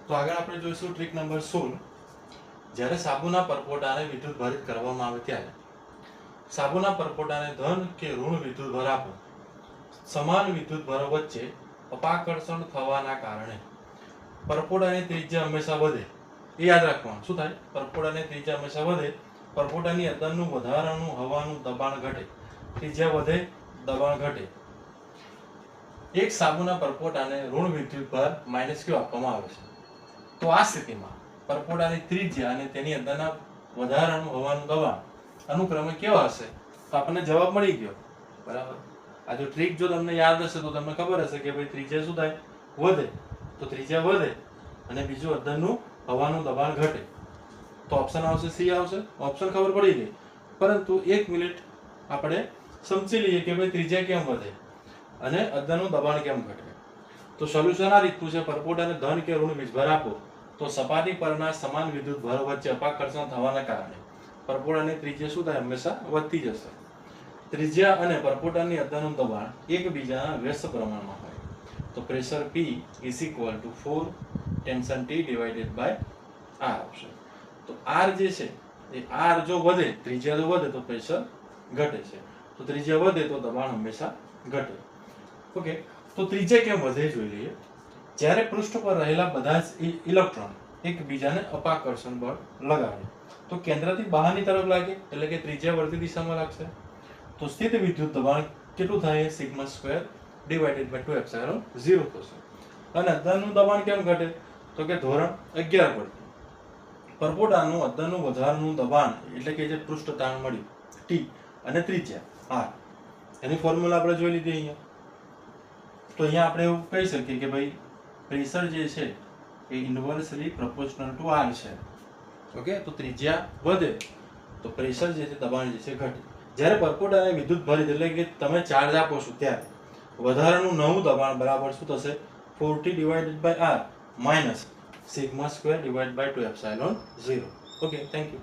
તો આગળ આપણે જોઈશું ટ્રીક નંબર 16. જ્યારે સાબુના પરપોટાને વિદ્યુત ભારિત કરવામાં આવે ત્યારે સાબુના પરપોટાને ધન કે ઋણ વિદ્યુત ભાર આપો. સમાન વિદ્યુત ભારો વચ્ચે અપાકર્ષણ થવાના કારણે પરપોટાની ત્રિજ્યા હંમેશા વધે. એ યાદ રાખવાનું. શું થાય? પરપોટાની ત્રિજ્યા હંમેશા વધે. પરપોટાની અંદરનું વધારાનું હવાનું દબાણ ઘટે. ત્રિજ્યા વધે, દબાણ ઘટે. એક સાબુના પરપોટાને ઋણ વિદ્યુત ભાર -Q આપવામાં આવે છે. તો આ સ્થિતિમાં પરપોટાની ત્રિજ્યા અને તેની અંદરના વધારાનું હવાનું દબાણ અનુક્રમે કેવા હશે? તો આપણને જવાબ મળી ગયો. બરાબર. આ જો ટ્રીક જો તમને યાદ હશે તો તમને ખબર હશે કે ભાઈ ત્રિજ્યા શું થાય? વધે. તો ત્રિજ્યા વધે અને બીજું અંદરનું હવાનું દબાણ ઘટે. તો ઓપ્શન આવશે સી આવશે. ઓપ્શન ખબર પડી ગઈ. પરંતુ 1 મિનિટ આપણે સમજી લઈએ કે ભાઈ ત્રિજ્યા કેમ વધે અને અંદરનું દબાણ કેમ ઘટે. તો સોલ્યુશન આ રીતનું છે. પરપોટાને ધન કે ઋણ વીજભાર આપો તો સપાટી પરના સમાન વિદ્યુત ભારો વચ્ચે અપાકર્ષણ થવાના કારણે પરપોટાની ત્રિજ્યા શું થાય? હંમેશા વધતી જશે. ત્રિજ્યા અને પરપોટાની અંદરનું દબાણ એકબીજાના વ્યસ્ત પ્રમાણમાં હોય તો pressure P = 4 tension T / R આવશે. તો R જે છે એ R જો વધે, ત્રિજ્યા જો વધે તો પ્રેશર ઘટે છે. તો ત્રિજ્યા વધે તો દબાણ હંમેશા ઘટે. ઓકે. તો ત્રિજ્યા કેમ વધે જોઈ લઈએ. જ્યારે પૃષ્ઠ પર રહેલા બધા જ ઇલેક્ટ્રોન એકબીજાને અપાકર્ષણ બળ લગાડે તો કેન્દ્રથી બહારની તરફ લાગે એટલે કે ત્રિજ્યા વર્તી દિશામાં લાગશે. તો સ્થિત વિદ્યુત દબાણ કેટલું થાય? σ² / 2ε0 થશે. અને અંદરનું દબાણ કેમ ઘટે? તો કે ધોરણ 11 પરથી પરપોટાનું અંદરનું વધારાનું દબાણ એટલે કે જે પૃષ્ઠ તાણ મળ્યું T અને ત્રિજ્યા R, એની ફોર્મ્યુલા આપણે જોઈ લીધી અહીંયા. તો અહીંયા આપણે એવું કહી શકીએ કે ભાઈ પ્રેશર જે છે એ ઇન્વર્સલી પ્રોપોર્શનલ ટુ R છે. ઓકે. તો ત્રિજ્યા વધે તો પ્રેશર જે છે, દબાણ જે છે ઘટે. જ્યારે પરપોટાને વિદ્યુત ભારિત એટલે કે તમે ચાર્જ આપો છો ત્યારે વધારાનું નવું દબાણ બરાબર શું થશે? 4T / R - σ² / 2ε0. Okay. Thank you.